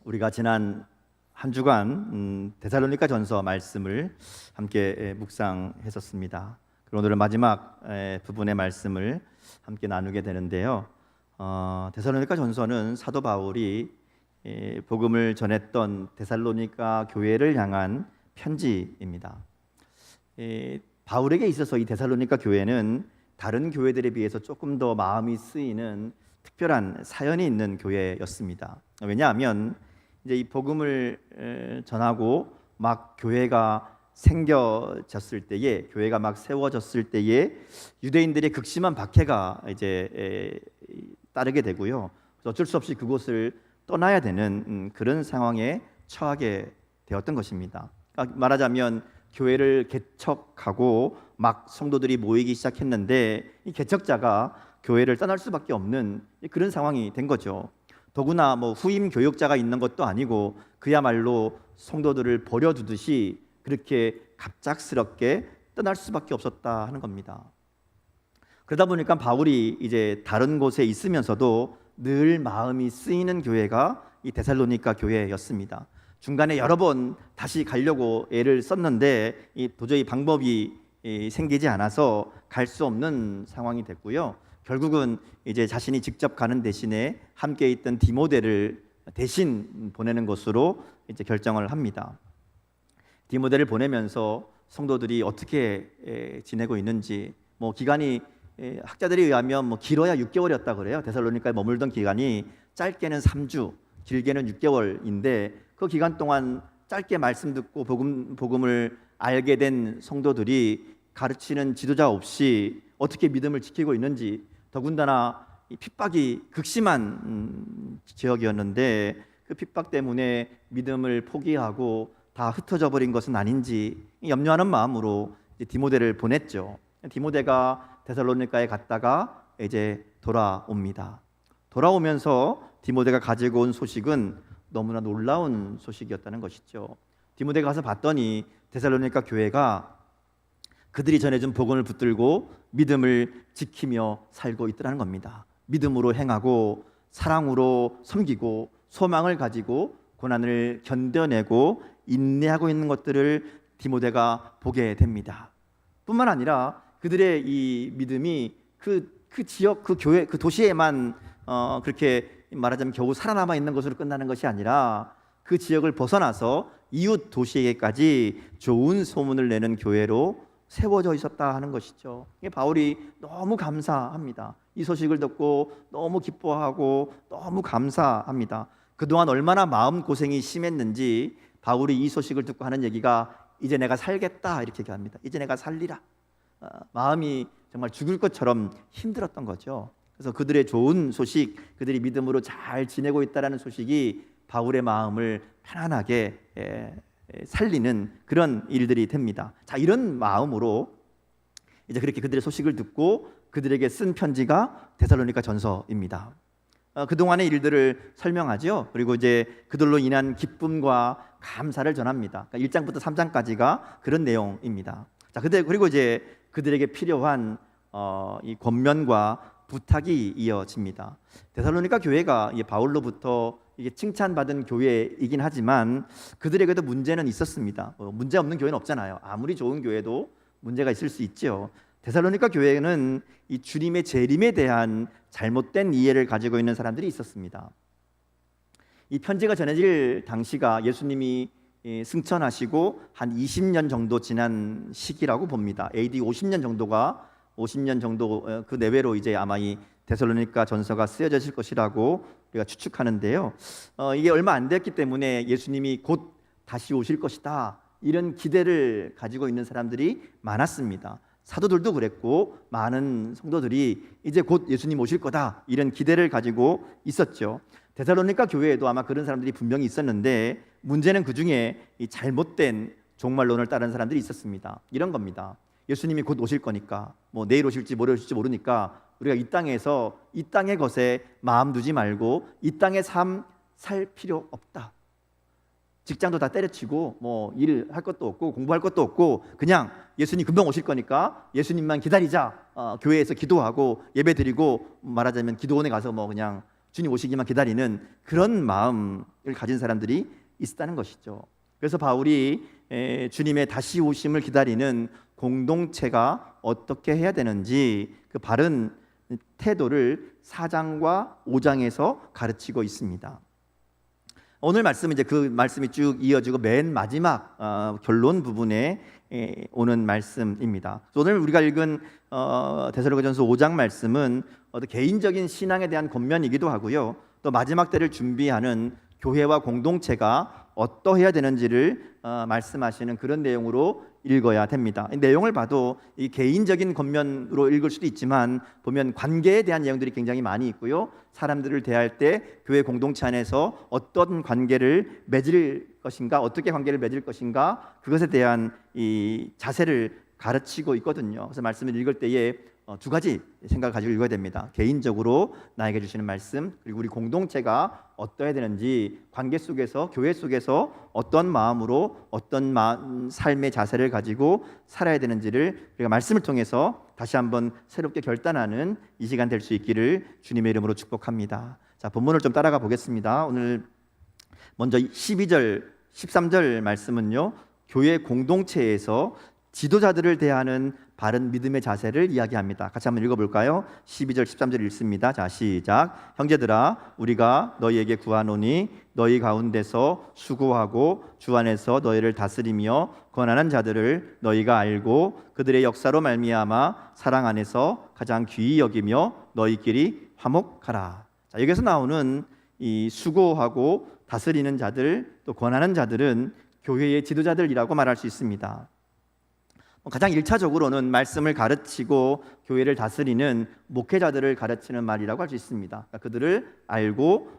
우리가 지난 한 주간 데살로니가 전서 말씀을 함께 묵상했었습니다. 오늘은 마지막 부분의 말씀을 함께 나누게 되는데요. 데살로니가 전서는 사도 바울이 복음을 전했던 데살로니가 교회를 향한 편지입니다. 바울에게 있어서 이 데살로니가 교회는 다른 교회들에 비해서 조금 더 마음이 쓰이는 특별한 사연이 있는 교회였습니다. 왜냐하면 이제 이 복음을 전하고 막 교회가 생겨졌을 때에, 교회가 막 세워졌을 때에 유대인들의 극심한 박해가 이제 따르게 되고요. 어쩔 수 없이 그곳을 떠나야 되는 그런 상황에 처하게 되었던 것입니다. 그러니까 말하자면 교회를 개척하고 막 성도들이 모이기 시작했는데 이 개척자가 교회를 떠날 수밖에 없는 그런 상황이 된 거죠. 더구나 후임 교역자가 있는 것도 아니고 그야말로 성도들을 버려두듯이 그렇게 갑작스럽게 떠날 수밖에 없었다 하는 겁니다. 그러다 보니까 바울이 이제 다른 곳에 있으면서도 늘 마음이 쓰이는 교회가 이 데살로니가 교회였습니다. 중간에 여러 번 다시 가려고 애를 썼는데 도저히 방법이 생기지 않아서 갈 수 없는 상황이 됐고요. 결국은 이제 자신이 직접 가는 대신에 함께 있던 디모데를 대신 보내는 것으로 이제 결정을 합니다. 디모데를 보내면서 성도들이 어떻게 지내고 있는지, 기간이 학자들에 의하면 길어야 6개월이었다 그래요. 데살로니카에 머물던 기간이 짧게는 3주, 길게는 6개월인데 그 기간 동안 짧게 말씀 듣고 복음을 알게 된 성도들이 가르치는 지도자 없이 어떻게 믿음을 지키고 있는지, 더군다나 이 핍박이 극심한 지역이었는데 그 핍박 때문에 믿음을 포기하고 다 흩어져 버린 것은 아닌지 염려하는 마음으로 디모데를 보냈죠. 디모데가 데살로니가에 갔다가 이제 돌아옵니다. 돌아오면서 디모데가 가지고 온 소식은 너무나 놀라운 소식이었다는 것이죠. 디모데가 가서 봤더니 데살로니가 교회가 그들이 전해준 복음을 붙들고 믿음을 지키며 살고 있더라는 겁니다. 믿음으로 행하고 사랑으로 섬기고 소망을 가지고 고난을 견뎌내고 인내하고 있는 것들을 디모데가 보게 됩니다. 뿐만 아니라 그들의 이 믿음이 그 지역, 그 교회, 그 도시에만 그렇게 말하자면 겨우 살아남아 있는 것으로 끝나는 것이 아니라 그 지역을 벗어나서 이웃 도시에게까지 좋은 소문을 내는 교회로 세워져 있었다 하는 것이죠. 바울이 너무 감사합니다. 이 소식을 듣고 너무 기뻐하고 너무 감사합니다. 그동안 얼마나 마음고생이 심했는지 바울이 이 소식을 듣고 하는 얘기가 이제 내가 살겠다 이렇게 얘기합니다. 이제 내가 살리라. 마음이 정말 죽을 것처럼 힘들었던 거죠. 그래서 그들의 좋은 소식, 그들이 믿음으로 잘 지내고 있다는 소식이 바울의 마음을 편안하게 살리는 그런 일들이 됩니다. 자, 이런 마음으로 이제 그렇게 그들의 소식을 듣고 그들에게 쓴 편지가 데살로니가 전서입니다. 그동안의 일들을 설명하죠. 그리고 이제 그들로 인한 기쁨과 감사를 전합니다. 그러니까 1장부터 3장까지가 그런 내용입니다. 자, 그리고 이제 그들에게 필요한 이 권면과 부탁이 이어집니다. 데살로니가 교회가 바울로부터 이게 칭찬받은 교회이긴 하지만 그들에게도 문제는 있었습니다. 문제 없는 교회는 없잖아요. 아무리 좋은 교회도 문제가 있을 수 있죠. 데살로니가 교회는 이 주님의 재림에 대한 잘못된 이해를 가지고 있는 사람들이 있었습니다. 이 편지가 전해질 당시가 예수님이 승천하시고 한 20년 정도 지난 시기라고 봅니다. AD 50년 정도 그 내외로 이제 아마 이 데살로니가 전서가 쓰여졌을 것이라고 우리가 추측하는데요. 이게 얼마 안 됐기 때문에 예수님이 곧 다시 오실 것이다, 이런 기대를 가지고 있는 사람들이 많았습니다. 사도들도 그랬고 많은 성도들이 이제 곧 예수님 오실 거다, 이런 기대를 가지고 있었죠. 데살로니가 교회에도 아마 그런 사람들이 분명히 있었는데 문제는 그 중에 이 잘못된 종말론을 따르는 사람들이 있었습니다. 이런 겁니다. 예수님이 곧 오실 거니까 내일 오실지 모레 오실지 모르니까 우리가 이 땅에서 이 땅의 것에 마음 두지 말고 이 땅의 삶 살 필요 없다. 직장도 다 때려치고 일을 할 것도 없고 공부할 것도 없고 그냥 예수님 금방 오실 거니까 예수님만 기다리자. 교회에서 기도하고 예배드리고 말하자면 기도원에 가서 그냥 주님 오시기만 기다리는 그런 마음을 가진 사람들이 있었다는 것이죠. 그래서 바울이 주님의 다시 오심을 기다리는 공동체가 어떻게 해야 되는지 그 바른 태도를 4장과 5장에서 가르치고 있습니다. 오늘 말씀은 이제 그 말씀이 쭉 이어지고 맨 마지막 결론 부분에 오는 말씀입니다. 오늘 우리가 읽은 데살로니가전서 5장 말씀은 개인적인 신앙에 대한 권면이기도 하고요. 또 마지막 때를 준비하는 교회와 공동체가 어떠해야 되는지를 말씀하시는 그런 내용으로 읽어야 됩니다. 이 내용을 봐도 이 개인적인 권면으로 읽을 수도 있지만 보면 관계에 대한 내용들이 굉장히 많이 있고요. 사람들을 대할 때 교회 공동체 안에서 어떤 관계를 맺을 것인가, 어떻게 관계를 맺을 것인가, 그것에 대한 이 자세를 가르치고 있거든요. 그래서 말씀을 읽을 때에 두 가지 생각을 가지고 읽어야 됩니다. 개인적으로 나에게 주시는 말씀, 그리고 우리 공동체가 어떠해야 되는지, 관계 속에서, 교회 속에서 어떤 마음으로 어떤 삶의 자세를 가지고 살아야 되는지를 우리가 말씀을 통해서 다시 한번 새롭게 결단하는 이 시간 될 수 있기를 주님의 이름으로 축복합니다. 자, 본문을 좀 따라가 보겠습니다. 오늘 먼저 12절, 13절 말씀은요, 교회 공동체에서 지도자들을 대하는 바른 믿음의 자세를 이야기합니다. 같이 한번 읽어볼까요? 12절 13절 읽습니다. 자, 시작. 형제들아, 우리가 너희에게 구하노니 너희 가운데서 수고하고 주 안에서 너희를 다스리며 권하는 자들을 너희가 알고 그들의 역사로 말미암아 사랑 안에서 가장 귀히 여기며 너희끼리 화목하라. 자, 여기서 나오는 이 수고하고 다스리는 자들, 또 권하는 자들은 교회의 지도자들이라고 말할 수 있습니다. 가장 1차적으로는 말씀을 가르치고 교회를 다스리는 목회자들을 가르치는 말이라고 할 수 있습니다. 그러니까 그들을 알고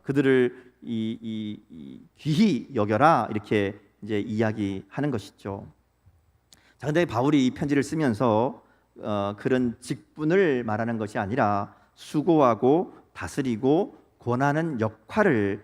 그들을 귀히 여겨라, 이렇게 이제 이야기하는 것이죠. 자, 근데 바울이 이 편지를 쓰면서 그런 직분을 말하는 것이 아니라 수고하고 다스리고 권하는 역할을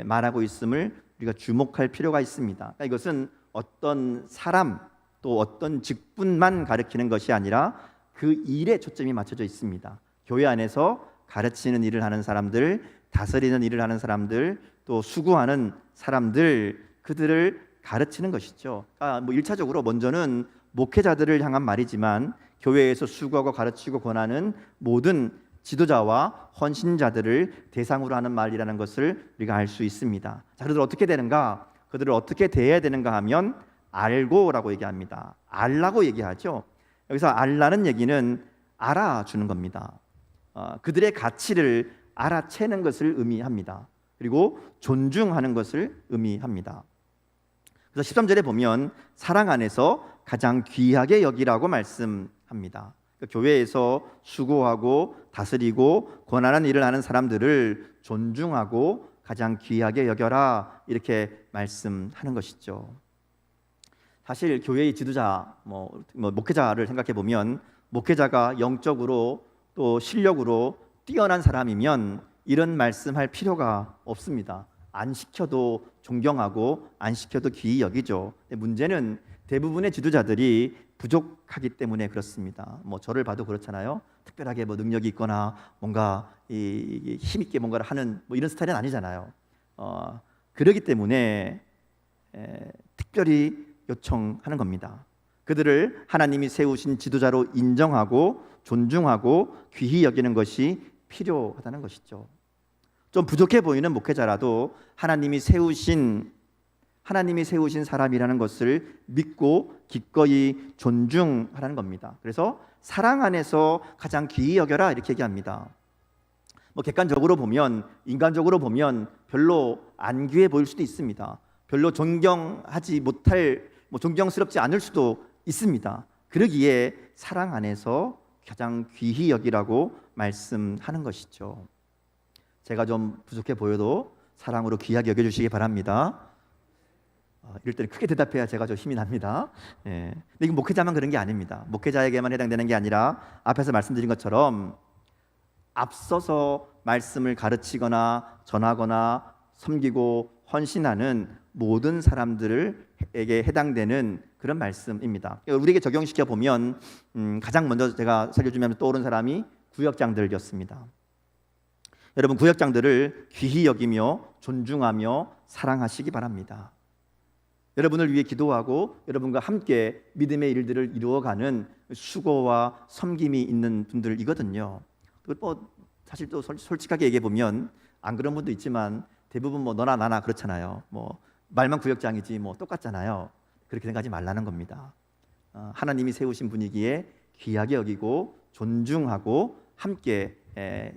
말하고 있음을 우리가 주목할 필요가 있습니다. 그러니까 이것은 어떤 사람 또 어떤 직분만 가르치는 것이 아니라 그 일에 초점이 맞춰져 있습니다. 교회 안에서 가르치는 일을 하는 사람들, 다스리는 일을 하는 사람들, 또 수고하는 사람들, 그들을 가르치는 것이죠. 그러니까 1차적으로 먼저는 목회자들을 향한 말이지만 교회에서 수고하고 가르치고 권하는 모든 지도자와 헌신자들을 대상으로 하는 말이라는 것을 우리가 알 수 있습니다. 자, 그들 어떻게 되는가? 그들을 어떻게 대해야 되는가 하면 알고라고 얘기합니다. 알라고 얘기하죠. 여기서 알라는 얘기는 알아주는 겁니다. 그들의 가치를 알아채는 것을 의미합니다. 그리고 존중하는 것을 의미합니다. 그래서 13절에 보면 사랑 안에서 가장 귀하게 여기라고 말씀합니다. 그러니까 교회에서 수고하고 다스리고 권하는 일을 하는 사람들을 존중하고 가장 귀하게 여겨라, 이렇게 말씀하는 것이죠. 사실 교회의 지도자, 목회자를 생각해 보면 목회자가 영적으로 또 실력으로 뛰어난 사람이면 이런 말씀할 필요가 없습니다. 안 시켜도 존경하고 안 시켜도 귀히 여기죠. 문제는 대부분의 지도자들이 부족하기 때문에 그렇습니다. 저를 봐도 그렇잖아요. 특별하게 능력이 있거나 뭔가 힘 있게 뭔가를 하는 이런 스타일은 아니잖아요. 그렇기 때문에 특별히 요청하는 겁니다. 그들을 하나님이 세우신 지도자로 인정하고 존중하고 귀히 여기는 것이 필요하다는 것이죠. 좀 부족해 보이는 목회자라도 하나님이 세우신 사람이라는 것을 믿고 기꺼이 존중하라는 겁니다. 그래서 사랑 안에서 가장 귀히 여겨라, 이렇게 얘기합니다. 객관적으로 보면, 인간적으로 보면 별로 안 귀해 보일 수도 있습니다. 별로 존경하지 못할, 존경스럽지 않을 수도 있습니다. 그러기에 사랑 안에서 가장 귀히 여기라고 말씀하는 것이죠. 제가 좀 부족해 보여도 사랑으로 귀하게 여겨주시기 바랍니다. 이럴 때는 크게 대답해야 제가 좀 힘이 납니다. 근데 이건 목회자만 그런 게 아닙니다. 목회자에게만 해당되는 게 아니라 앞에서 말씀드린 것처럼 앞서서 말씀을 가르치거나 전하거나 섬기고 헌신하는 모든 사람들에게 해당되는 그런 말씀입니다. 우리에게 적용시켜 보면 가장 먼저 제가 살려주면 떠오른 사람이 구역장들이었습니다. 여러분 구역장들을 귀히 여기며 존중하며 사랑하시기 바랍니다. 여러분을 위해 기도하고 여러분과 함께 믿음의 일들을 이루어가는 수고와 섬김이 있는 분들이거든요. 사실 또 솔직하게 얘기해 보면 안 그런 분도 있지만 대부분 너나 나나 그렇잖아요. 말만 구역장이지 똑같잖아요. 그렇게 생각하지 말라는 겁니다. 하나님이 세우신 분위기에 귀하게 여기고 존중하고 함께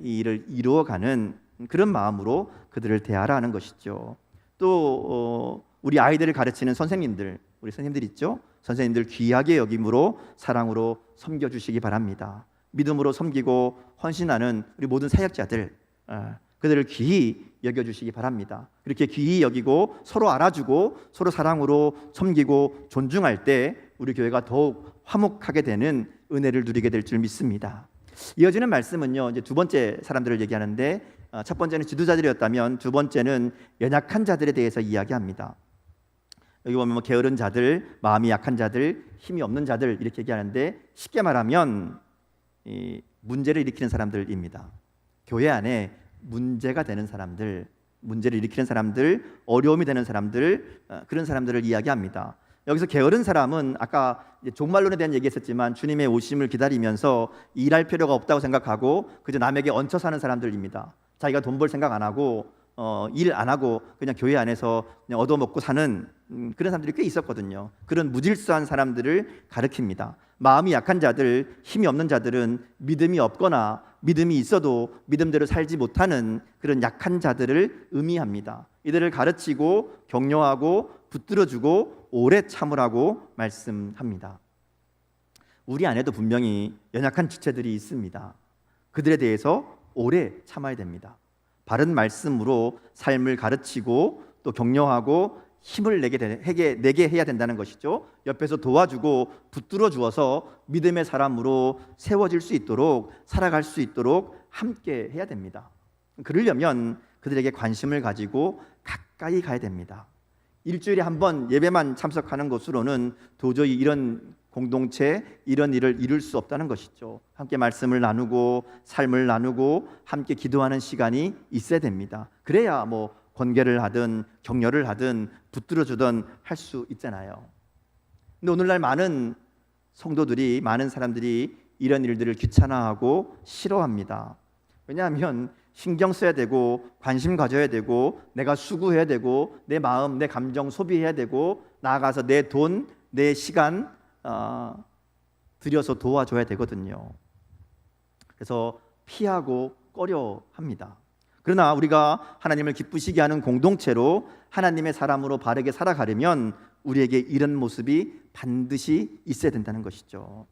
이 일을 이루어가는 그런 마음으로 그들을 대하라는 것이죠. 또 우리 아이들을 가르치는 선생님들, 우리 선생님들 있죠? 선생님들 귀하게 여김으로 사랑으로 섬겨주시기 바랍니다. 믿음으로 섬기고 헌신하는 우리 모든 사역자들, 그들을 귀히 여겨주시기 바랍니다. 그렇게 귀히 여기고 서로 알아주고 서로 사랑으로 섬기고 존중할 때 우리 교회가 더욱 화목하게 되는 은혜를 누리게 될 줄 믿습니다. 이어지는 말씀은요, 이제 두 번째 사람들을 얘기하는데, 첫 번째는 지도자들이었다면 두 번째는 연약한 자들에 대해서 이야기합니다. 여기 보면 게으른 자들, 마음이 약한 자들, 힘이 없는 자들 이렇게 얘기하는데, 쉽게 말하면 이 문제를 일으키는 사람들입니다. 교회 안에 문제가 되는 사람들, 문제를 일으키는 사람들, 어려움이 되는 사람들, 그런 사람들을 이야기합니다. 여기서 게으른 사람은 아까 종말론에 대한 얘기했었지만 주님의 오심을 기다리면서 일할 필요가 없다고 생각하고 그저 남에게 얹혀 사는 사람들입니다. 자기가 돈 벌 생각 안 하고 일 안 하고 그냥 교회 안에서 그냥 얻어먹고 사는 그런 사람들이 꽤 있었거든요. 그런 무질서한 사람들을 가리킵니다. 마음이 약한 자들, 힘이 없는 자들은 믿음이 없거나 믿음이 있어도 믿음대로 살지 못하는 그런 약한 자들을 의미합니다. 이들을 가르치고 격려하고 붙들어주고 오래 참으라고 말씀합니다. 우리 안에도 분명히 연약한 지체들이 있습니다. 그들에 대해서 오래 참아야 됩니다. 바른 말씀으로 삶을 가르치고 또 격려하고 힘을 내게 해야 된다는 것이죠. 옆에서 도와주고 붙들어 주어서 믿음의 사람으로 세워질 수 있도록 살아갈 수 있도록 함께 해야 됩니다. 그러려면 그들에게 관심을 가지고 가까이 가야 됩니다. 일주일에 한 번 예배만 참석하는 것으로는 도저히 이런 공동체, 이런 일을 이룰 수 없다는 것이죠. 함께 말씀을 나누고 삶을 나누고 함께 기도하는 시간이 있어야 됩니다. 그래야 권계를 하든 격려를 하든 붙들어주든 할 수 있잖아요. 근데 오늘날 많은 성도들이, 많은 사람들이 이런 일들을 귀찮아하고 싫어합니다. 왜냐하면 신경 써야 되고 관심 가져야 되고 내가 수고해야 되고 내 마음, 내 감정 소비해야 되고 나아가서 내 돈, 내 시간 들여서 도와줘야 되거든요. 그래서 피하고 꺼려합니다. 그러나 우리가 하나님을 기쁘시게 하는 공동체로 하나님의 사람으로 바르게 살아가려면 우리에게 이런 모습이 반드시 있어야 된다는 것이죠.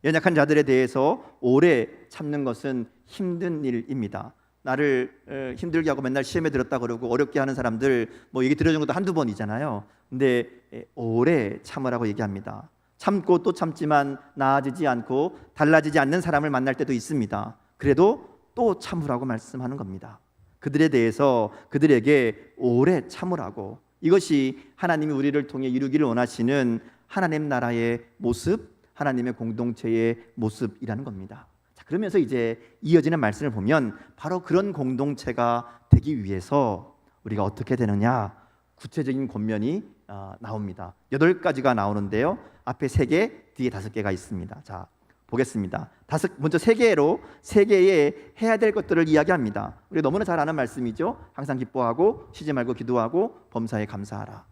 연약한 자들에 대해서 오래 참는 것은 힘든 일입니다. 나를 힘들게 하고 맨날 시험에 들었다 그러고 어렵게 하는 사람들 얘기 들어준 것도 한두 번이잖아요. 근데 오래 참으라고 얘기합니다. 참고 또 참지만 나아지지 않고 달라지지 않는 사람을 만날 때도 있습니다. 그래도 또 참으라고 말씀하는 겁니다. 그들에 대해서 그들에게 오래 참으라고. 이것이 하나님이 우리를 통해 이루기를 원하시는 하나님 나라의 모습, 하나님의 공동체의 모습이라는 겁니다. 자, 그러면서 이제 이어지는 말씀을 보면 바로 그런 공동체가 되기 위해서 우리가 어떻게 되느냐, 구체적인 권면이 나옵니다. 8가지가 나오는데요. 앞에 3개, 뒤에 5개가 있습니다. 자, 보겠습니다. 먼저 3개의 해야 될 것들을 이야기합니다. 우리 너무나 잘 아는 말씀이죠. 항상 기뻐하고 쉬지 말고 기도하고 범사에 감사하라.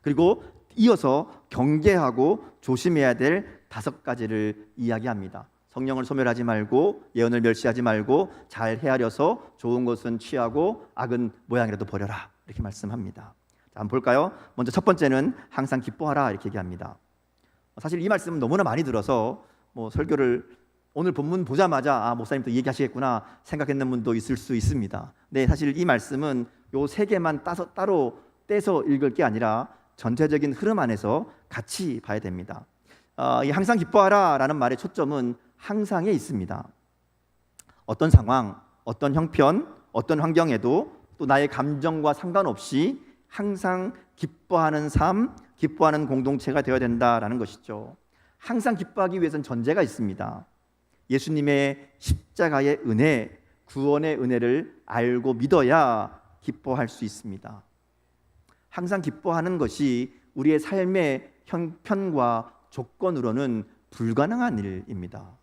그리고 이어서 경계하고 조심해야 될 5가지를 이야기합니다. 성령을 소멸하지 말고 예언을 멸시하지 말고 잘 헤아려서 좋은 것은 취하고 악은 모양이라도 버려라. 이렇게 말씀합니다. 자, 한번 볼까요? 먼저 첫 번째는 항상 기뻐하라 이렇게 얘기합니다. 사실 이 말씀은 너무나 많이 들어서 설교를 오늘 본문 보자마자 목사님 또 얘기하시겠구나 생각했는 분도 있을 수 있습니다. 네, 사실 이 말씀은 요 3개만 따로 떼서 읽을 게 아니라 전체적인 흐름 안에서 같이 봐야 됩니다. 이 항상 기뻐하라라는 말의 초점은 항상에 있습니다. 어떤 상황, 어떤 형편, 어떤 환경에도 또 나의 감정과 상관없이 항상 기뻐하는 삶, 기뻐하는 공동체가 되어야 된다라는 것이죠. 항상 기뻐하기 위해서는 전제가 있습니다. 예수님의 십자가의 은혜, 구원의 은혜를 알고 믿어야 기뻐할 수 있습니다. 항상 기뻐하는 것이 우리의 삶의 형편과 조건으로는 불가능한 일입니다.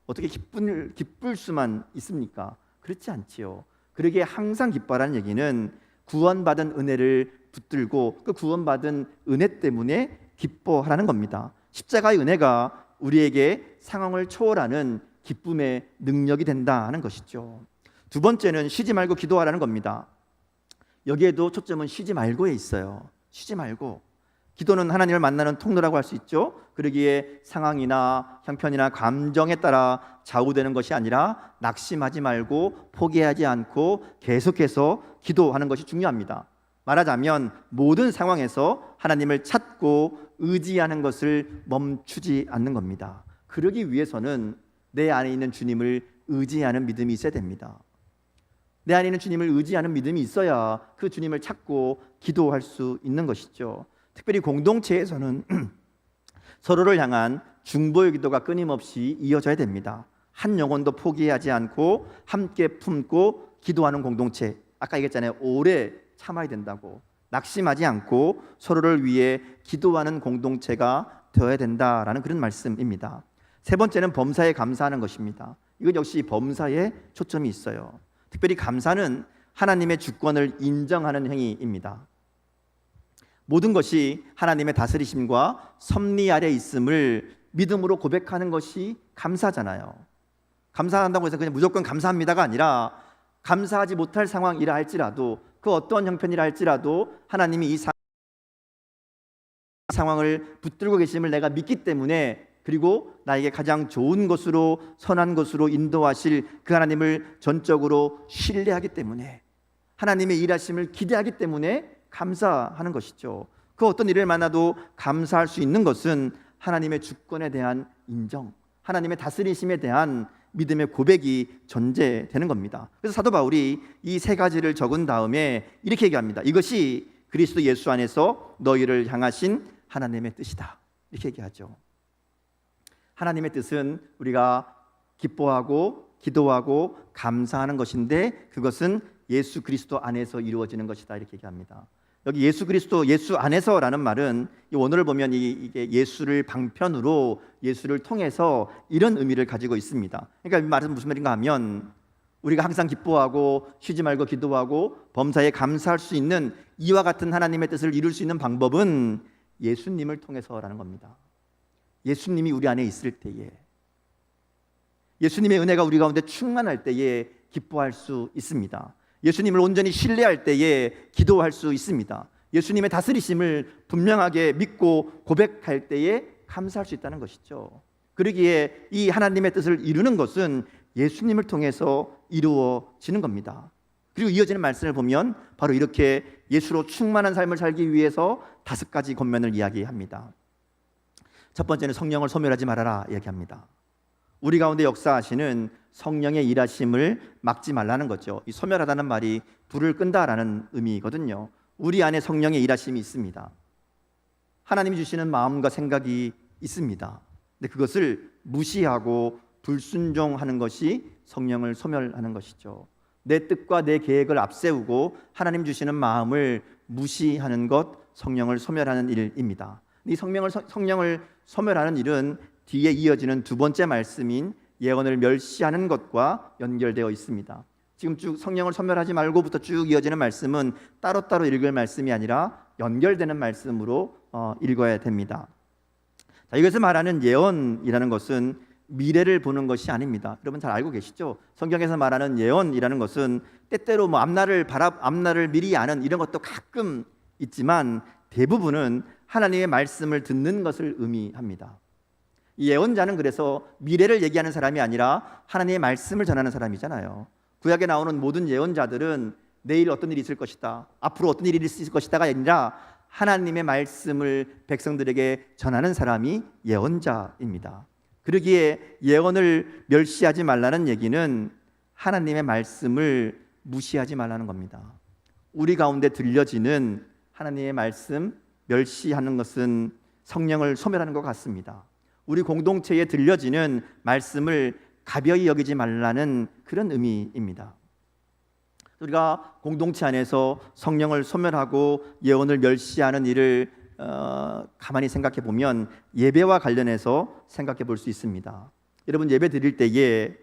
어떻게 기쁠 수만 있습니까? 그렇지 않지요. 그러기에 항상 기뻐하라는 얘기는 구원받은 은혜를 붙들고 그 구원받은 은혜 때문에 기뻐하라는 겁니다. 십자가의 은혜가 우리에게 상황을 초월하는 기쁨의 능력이 된다는 것이죠. 두 번째는 쉬지 말고 기도하라는 겁니다. 여기에도 초점은 쉬지 말고에 있어요. 쉬지 말고. 기도는 하나님을 만나는 통로라고 할 수 있죠. 그러기에 상황이나 형편이나 감정에 따라 좌우되는 것이 아니라 낙심하지 말고 포기하지 않고 계속해서 기도하는 것이 중요합니다. 말하자면 모든 상황에서 하나님을 찾고 의지하는 것을 멈추지 않는 겁니다. 그러기 위해서는 내 안에 있는 주님을 의지하는 믿음이 있어야 됩니다. 내 안에 있는 주님을 의지하는 믿음이 있어야 그 주님을 찾고 기도할 수 있는 것이죠. 특별히 공동체에서는 서로를 향한 중보의 기도가 끊임없이 이어져야 됩니다. 한 영혼도 포기하지 않고 함께 품고 기도하는 공동체. 아까 얘기했잖아요. 오래 참아야 된다고. 낙심하지 않고 서로를 위해 기도하는 공동체가 되어야 된다라는 그런 말씀입니다. 세 번째는 범사에 감사하는 것입니다. 이건 역시 범사에 초점이 있어요. 특별히 감사는 하나님의 주권을 인정하는 행위입니다. 모든 것이 하나님의 다스리심과 섭리 아래 있음을 믿음으로 고백하는 것이 감사잖아요. 감사한다고 해서 그냥 무조건 감사합니다가 아니라 감사하지 못할 상황이라 할지라도 그 어떤 형편이라 할지라도 하나님이 이 상황을 붙들고 계심을 내가 믿기 때문에 그리고 나에게 가장 좋은 것으로 선한 것으로 인도하실 그 하나님을 전적으로 신뢰하기 때문에 하나님의 일하심을 기대하기 때문에 감사하는 것이죠. 그 어떤 일을 만나도 감사할 수 있는 것은 하나님의 주권에 대한 인정, 하나님의 다스리심에 대한 믿음의 고백이 전제되는 겁니다. 그래서 사도 바울이 이 세 가지를 적은 다음에 이렇게 얘기합니다. 이것이 그리스도 예수 안에서 너희를 향하신 하나님의 뜻이다. 이렇게 얘기하죠. 하나님의 뜻은 우리가 기뻐하고 기도하고 감사하는 것인데 그것은 예수 그리스도 안에서 이루어지는 것이다. 이렇게 얘기합니다. 여기 예수 그리스도, 예수 안에서라는 말은 이 원어를 보면 이게 예수를 방편으로 예수를 통해서 이런 의미를 가지고 있습니다. 그러니까 이 말은 무슨 말인가 하면 우리가 항상 기뻐하고 쉬지 말고 기도하고 범사에 감사할 수 있는 이와 같은 하나님의 뜻을 이룰 수 있는 방법은 예수님을 통해서라는 겁니다. 예수님이 우리 안에 있을 때에, 예수님의 은혜가 우리 가운데 충만할 때에 기뻐할 수 있습니다. 예수님을 온전히 신뢰할 때에 기도할 수 있습니다. 예수님의 다스리심을 분명하게 믿고 고백할 때에 감사할 수 있다는 것이죠. 그러기에 이 하나님의 뜻을 이루는 것은 예수님을 통해서 이루어지는 겁니다. 그리고 이어지는 말씀을 보면 바로 이렇게 예수로 충만한 삶을 살기 위해서 5가지 권면을 이야기합니다. 첫 번째는 성령을 소멸하지 말아라 이야기합니다. 우리 가운데 역사하시는 성령의 일하심을 막지 말라는 거죠. 이 소멸하다는 말이 불을 끈다라는 의미거든요. 우리 안에 성령의 일하심이 있습니다. 하나님이 주시는 마음과 생각이 있습니다. 근데 그것을 무시하고 불순종하는 것이 성령을 소멸하는 것이죠. 내 뜻과 내 계획을 앞세우고 하나님 주시는 마음을 무시하는 것, 성령을 소멸하는 일입니다. 이 성령을 소멸하는 일은 뒤에 이어지는 두 번째 말씀인 예언을 멸시하는 것과 연결되어 있습니다. 지금 쭉 성령을 소멸하지 말고부터 쭉 이어지는 말씀은 따로따로 읽을 말씀이 아니라 연결되는 말씀으로 읽어야 됩니다. 자, 이것을 말하는 예언이라는 것은 미래를 보는 것이 아닙니다. 여러분 잘 알고 계시죠? 성경에서 말하는 예언이라는 것은 때때로 앞날을 미리 아는 이런 것도 가끔 있지만 대부분은 하나님의 말씀을 듣는 것을 의미합니다. 이 예언자는 그래서 미래를 얘기하는 사람이 아니라 하나님의 말씀을 전하는 사람이잖아요. 구약에 나오는 모든 예언자들은 내일 어떤 일이 있을 것이다, 앞으로 어떤 일이 있을 것이다가 아니라 하나님의 말씀을 백성들에게 전하는 사람이 예언자입니다. 그러기에 예언을 멸시하지 말라는 얘기는 하나님의 말씀을 무시하지 말라는 겁니다. 우리 가운데 들려지는 하나님의 말씀 멸시하는 것은 성령을 소멸하는 것 같습니다. 우리 공동체에 들려지는 말씀을 가벼이 여기지 말라는 그런 의미입니다. 우리가 공동체 안에서 성령을 소멸하고 예언을 멸시하는 일을 가만히 생각해 보면 예배와 관련해서 생각해 볼 수 있습니다. 여러분, 예배 드릴 때에,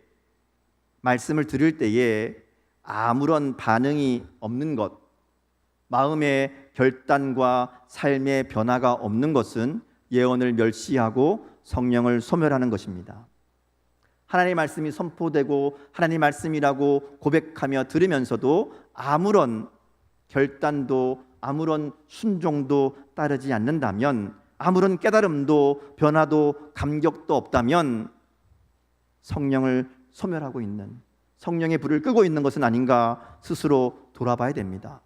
말씀을 들을 때에 아무런 반응이 없는 것, 마음의 결단과 삶의 변화가 없는 것은 예언을 멸시하고 성령을 소멸하는 것입니다. 하나님의 말씀이 선포되고 하나님의 말씀이라고 고백하며 들으면서도 아무런 결단도 아무런 순종도 따르지 않는다면, 아무런 깨달음도 변화도 감격도 없다면 성령을 소멸하고 있는, 성령의 불을 끄고 있는 것은 아닌가 스스로 돌아봐야 됩니다.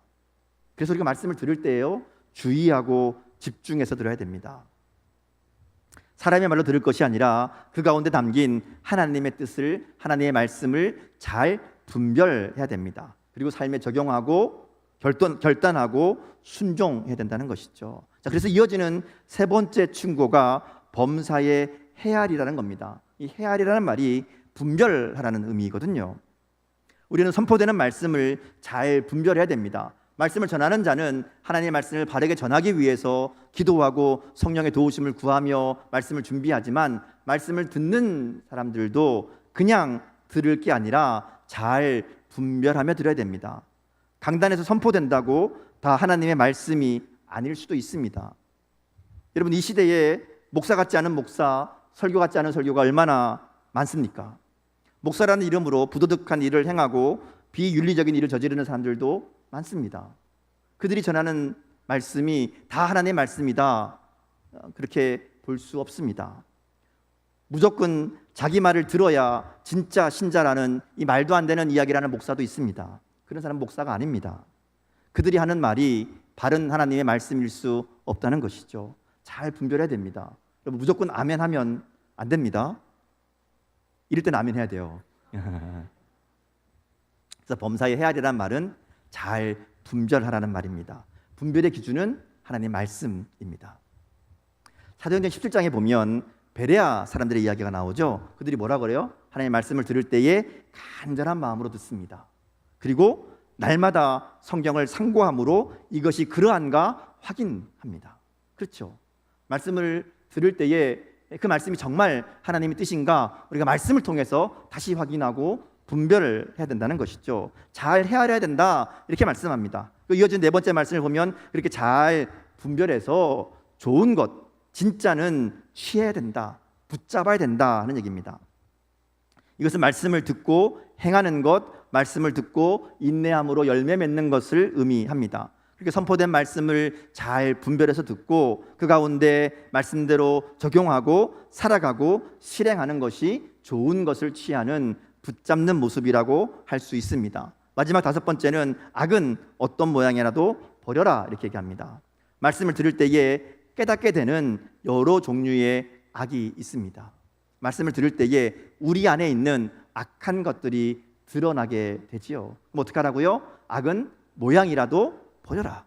그래서 우리가 말씀을 들을 때에요, 주의하고 집중해서 들어야 됩니다. 사람의 말로 들을 것이 아니라 그 가운데 담긴 하나님의 뜻을, 하나님의 말씀을 잘 분별해야 됩니다. 그리고 삶에 적용하고 결단하고 순종해야 된다는 것이죠. 자, 그래서 이어지는 세 번째 충고가 범사에 헤아리라는 겁니다. 이 헤아리라는 말이 분별하라는 의미거든요. 우리는 선포되는 말씀을 잘 분별해야 됩니다. 말씀을 전하는 자는 하나님의 말씀을 바르게 전하기 위해서 기도하고 성령의 도우심을 구하며 말씀을 준비하지만, 말씀을 듣는 사람들도 그냥 들을 게 아니라 잘 분별하며 들어야 됩니다. 강단에서 선포된다고 다 하나님의 말씀이 아닐 수도 있습니다. 여러분, 이 시대에 목사 같지 않은 목사, 설교 같지 않은 설교가 얼마나 많습니까? 목사라는 이름으로 부도덕한 일을 행하고 비윤리적인 일을 저지르는 사람들도 많습니다. 그들이 전하는 말씀이 다 하나님의 말씀이다, 그렇게 볼 수 없습니다. 무조건 자기 말을 들어야 진짜 신자라는 이 말도 안 되는 이야기라는 목사도 있습니다. 그런 사람은 목사가 아닙니다. 그들이 하는 말이 바른 하나님의 말씀일 수 없다는 것이죠. 잘 분별해야 됩니다. 여러분, 무조건 아멘 하면 안 됩니다. 이럴 때는 아멘 해야 돼요. 그래서 범사에 헤아리란 말은 잘 분별하라는 말입니다. 분별의 기준은 하나님의 말씀입니다. 사도행전 17장에 보면 베레아 사람들의 이야기가 나오죠. 그들이 뭐라 그래요? 하나님의 말씀을 들을 때에 간절한 마음으로 듣습니다. 그리고 날마다 성경을 상고함으로 이것이 그러한가 확인합니다. 그렇죠. 말씀을 들을 때에 그 말씀이 정말 하나님의 뜻인가 우리가 말씀을 통해서 다시 확인하고 분별을 해야 된다는 것이죠. 잘 헤아려야 된다, 이렇게 말씀합니다. 이어진 네 번째 말씀을 보면 그렇게 잘 분별해서 좋은 것, 진짜는 취해야 된다, 붙잡아야 된다 하는 얘기입니다. 이것은 말씀을 듣고 행하는 것, 말씀을 듣고 인내함으로 열매 맺는 것을 의미합니다. 그렇게 선포된 말씀을 잘 분별해서 듣고 그 가운데 말씀대로 적용하고 살아가고 실행하는 것이 좋은 것을 취하는, 붙잡는 모습이라고 할 수 있습니다. 마지막 다섯 번째는 악은 어떤 모양이라도 버려라, 이렇게 얘기합니다. 말씀을 들을 때에 깨닫게 되는 여러 종류의 악이 있습니다. 말씀을 들을 때에 우리 안에 있는 악한 것들이 드러나게 되지요. 그럼 어떻게 하라고요? 악은 모양이라도 버려라.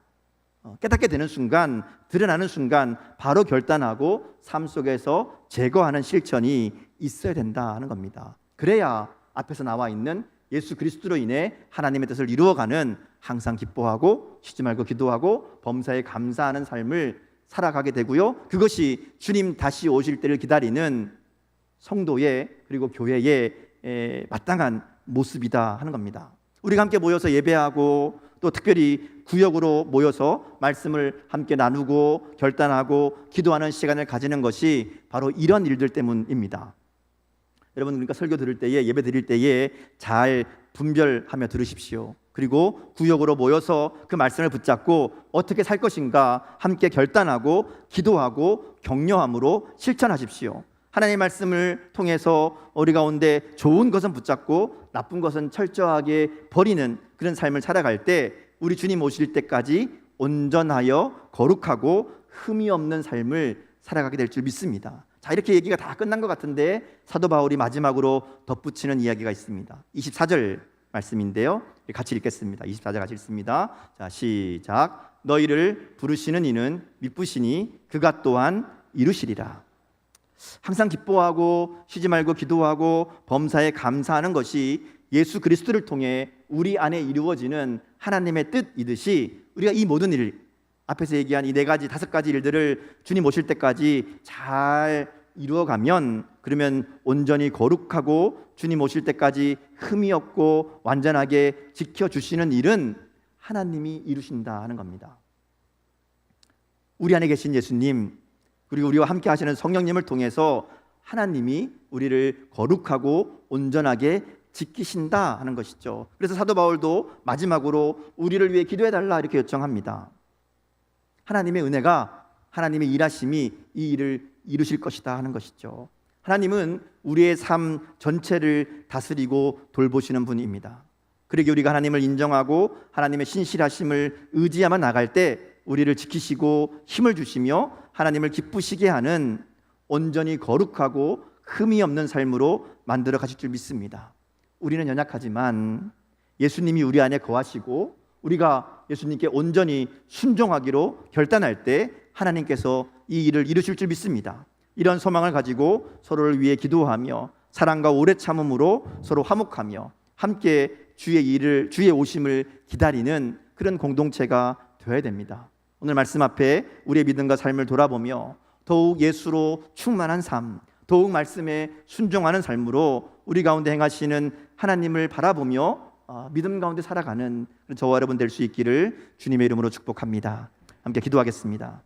깨닫게 되는 순간, 드러나는 순간 바로 결단하고 삶 속에서 제거하는 실천이 있어야 된다 하는 겁니다. 그래야 앞에서 나와 있는 예수 그리스도로 인해 하나님의 뜻을 이루어가는, 항상 기뻐하고 쉬지 말고 기도하고 범사에 감사하는 삶을 살아가게 되고요, 그것이 주님 다시 오실 때를 기다리는 성도의, 그리고 교회의 마땅한 모습이다 하는 겁니다. 우리가 함께 모여서 예배하고 또 특별히 구역으로 모여서 말씀을 함께 나누고 결단하고 기도하는 시간을 가지는 것이 바로 이런 일들 때문입니다. 여러분, 그러니까 설교 들을 때에, 예배 드릴 때에 잘 분별하며 들으십시오. 그리고 구역으로 모여서 그 말씀을 붙잡고 어떻게 살 것인가 함께 결단하고 기도하고 격려함으로 실천하십시오. 하나님의 말씀을 통해서 우리 가운데 좋은 것은 붙잡고 나쁜 것은 철저하게 버리는 그런 삶을 살아갈 때 우리 주님 오실 때까지 온전하여 거룩하고 흠이 없는 삶을 살아가게 될 줄 믿습니다. 자, 이렇게 얘기가 다 끝난 것 같은데 사도 바울이 마지막으로 덧붙이는 이야기가 있습니다. 24절 말씀인데요, 같이 읽겠습니다. 24절 같이 읽습니다. 자, 시작. 너희를 부르시는 이는 미쁘시니 그가 또한 이루시리라. 항상 기뻐하고 쉬지 말고 기도하고 범사에 감사하는 것이 예수 그리스도를 통해 우리 안에 이루어지는 하나님의 뜻이듯이 우리가 이 모든 일, 앞에서 얘기한 이 4가지 5가지 일들을 주님 오실 때까지 잘 이루어가면, 그러면 온전히 거룩하고 주님 오실 때까지 흠이 없고 완전하게 지켜주시는 일은 하나님이 이루신다 하는 겁니다. 우리 안에 계신 예수님, 그리고 우리와 함께 하시는 성령님을 통해서 하나님이 우리를 거룩하고 온전하게 지키신다 하는 것이죠. 그래서 사도 바울도 마지막으로 우리를 위해 기도해 달라 이렇게 요청합니다. 하나님의 은혜가, 하나님의 일하심이 이 일을 이루실 것이다 하는 것이죠. 하나님은 우리의 삶 전체를 다스리고 돌보시는 분입니다. 그러기에 우리가 하나님을 인정하고 하나님의 신실하심을 의지하며 나갈 때 우리를 지키시고 힘을 주시며 하나님을 기쁘시게 하는 온전히 거룩하고 흠이 없는 삶으로 만들어 가실 줄 믿습니다. 우리는 연약하지만 예수님이 우리 안에 거하시고 우리가 예수님께 온전히 순종하기로 결단할 때 하나님께서 이 일을 이루실 줄 믿습니다. 이런 소망을 가지고 서로를 위해 기도하며 사랑과 오래 참음으로 서로 화목하며 함께 주의 오심을 기다리는 그런 공동체가 되어야 됩니다. 오늘 말씀 앞에 우리의 믿음과 삶을 돌아보며 더욱 예수로 충만한 삶, 더욱 말씀에 순종하는 삶으로 우리 가운데 행하시는 하나님을 바라보며 믿음 가운데 살아가는 저와 여러분 될 수 있기를 주님의 이름으로 축복합니다. 함께 기도하겠습니다.